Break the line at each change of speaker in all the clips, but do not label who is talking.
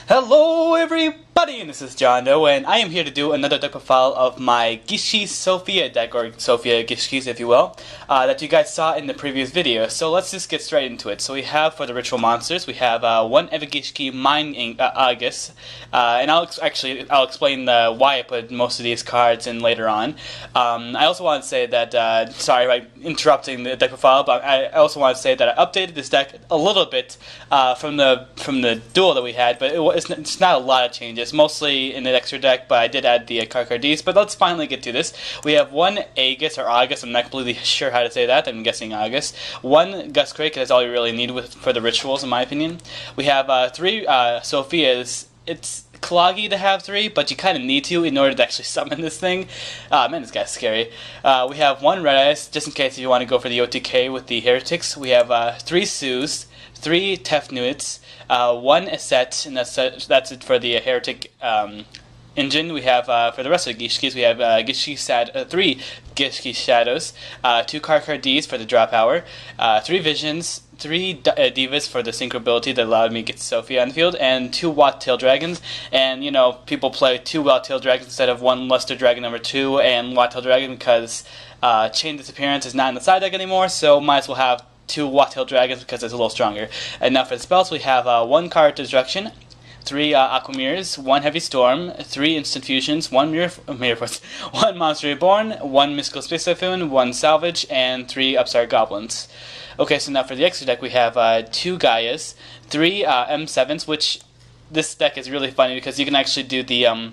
Hello everybody, and this is John Doe, and I am here to do another deck profile of my Gishkis Sophia deck, or Sophia Gishkis if you will, that you guys saw in the previous video. So let's just get straight into it. So we have, for the ritual monsters, we have one Gishki Mine August, and I'll explain why I put most of these cards in later on. I also want to say that, sorry about interrupting the deck profile, but I also want to say that I updated this deck a little bit from the duel that we had, but it's not a lot of changes, mostly in the extra deck, but I did add the Carcardies. But let's finally get to this. We have one Aegis, or August, I'm not completely sure how to say that, I'm guessing August. One Gishkis, that's all you really need for the rituals, in my opinion. We have three Sophias. It's cloggy to have three, but you kind of need to in order to actually summon this thing. Man, this guy's scary. We have one Red Eyes, just in case if you want to go for the OTK with the Heretics. We have three Sues, three Tefnuits, one Aset, and that's it for the Heretic engine. We have, for the rest of the Gishkis, we have three Gishki Shadows, two Carcardies for the draw power, three Visions, three Divas for the synchro ability that allowed me to get Sophia on the field, and two Watt-Tail Dragons. And, you know, people play two Watt-Tail Dragons instead of one Luster Dragon number 2 and Watt-Tail Dragon because Chain Disappearance is not in the side deck anymore, so might as well have two Watt-Tail Dragons because it's a little stronger. And now for the spells, we have one Card Destruction, three Aqua Mirrors, one Heavy Storm, three Instant Fusions, one one Monster Reborn, one Mystical Space Typhoon, one Salvage, and three Upstart Goblins. Okay, so now for the extra deck, we have two Gaias, three M7s, which this deck is really funny because you can actually do the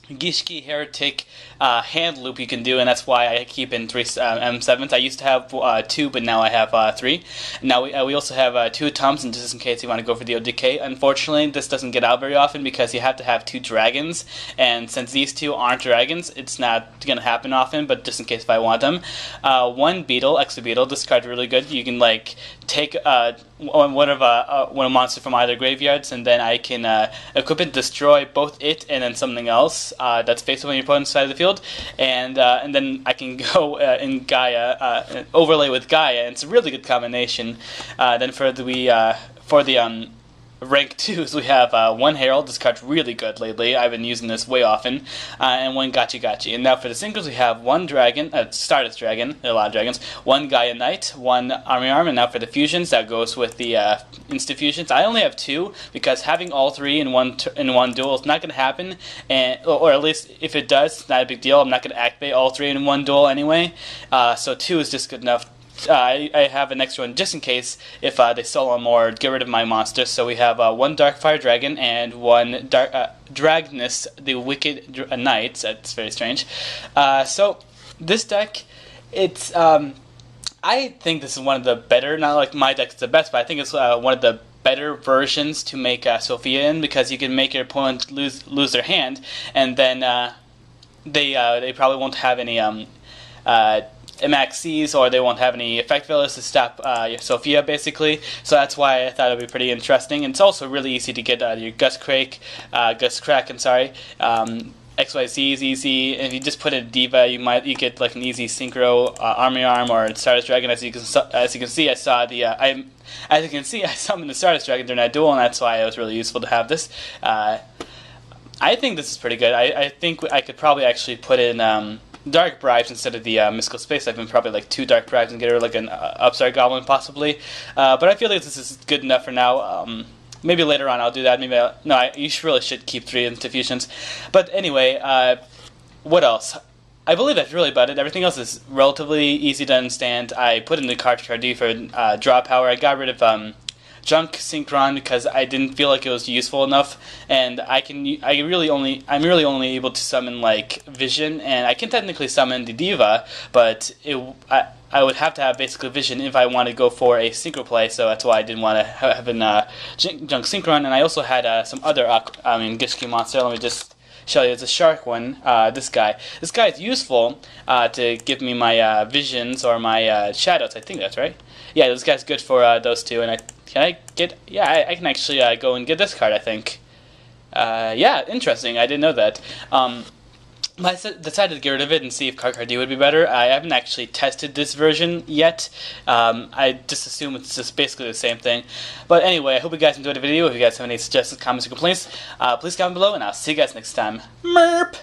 Gishki Heretic hand loop you can do, and that's why I keep in three M7s. I used to have two, but now I have three. Now we also have two Thompson, just in case you want to go for the ODK. Unfortunately, this doesn't get out very often because you have to have two dragons, and since these two aren't dragons, it's not going to happen often, but just in case if I want them. One Beetle, Extra Beetle, this card's really good. You can like take one monster from either graveyards, and then I can equip it, destroy both it and then something else that's facing on your opponent's side of the field, and then I can go in Gaia, overlay with Gaia, and it's a really good combination. Then for the rank 2s, we have one Herald. This card's really good lately. I've been using this way often. And one Gachi. And now for the singles, we have one Dragon, Stardust Dragon, a lot of dragons, one Gaia Knight, one Army Arm, and now for the fusions, that goes with the Insta Fusions. I only have two, because having all three in one duel is not going to happen, or at least if it does, it's not a big deal. I'm not going to activate all three in one duel anyway, so two is just good enough. I have an extra one just in case if they solo more, get rid of my monsters. So we have one Darkfire Dragon and one Dragnus, the Wicked Knight. That's very strange. So this deck, it's I think this is one of the better, not like my deck's the best, but I think it's one of the better versions to make Sophia in, because you can make your opponent lose their hand, and then they probably won't have any MXCs, or they won't have any effect failures to stop your Sophia, basically. So that's why I thought it would be pretty interesting. And it's also really easy to get your Gishkis, XYZ is easy. And if you just put in Diva, you get like an easy synchro Army Arm or Stardust Dragon. As you can see, I summoned the Stardust Dragon during that duel, and that's why it was really useful to have this. I think this is pretty good. I think I could probably actually put in Dark Bribes instead of the Mystical Space. I've been probably like two Dark Bribes and get her like an Upstart Goblin possibly. But I feel like this is good enough for now. Maybe later on I'll do that. You really should keep three Instant Fusions. But anyway, what else? I believe that's really about it. Everything else is relatively easy to understand. I put in the Carcardi for draw power. I got rid of Junk Synchron because I didn't feel like it was useful enough, and I'm really only able to summon like Vision, and I can technically summon the Diva, but I would have to have basically Vision if I want to go for a synchro play, so that's why I didn't want to have an Junk Synchron. And I also had some other Gishki monster. Let me just show you. It's a shark one. This guy is useful to give me my Visions or my Shadows. I think that's right. Yeah, this guy's good for those two, and I can actually go and get this card, I think. Yeah, interesting. I didn't know that. I decided to get rid of it and see if Card would be better. I haven't actually tested this version yet. I just assume it's just basically the same thing. But anyway, I hope you guys enjoyed the video. If you guys have any suggestions, comments, or complaints, please comment below, and I'll see you guys next time. Merp!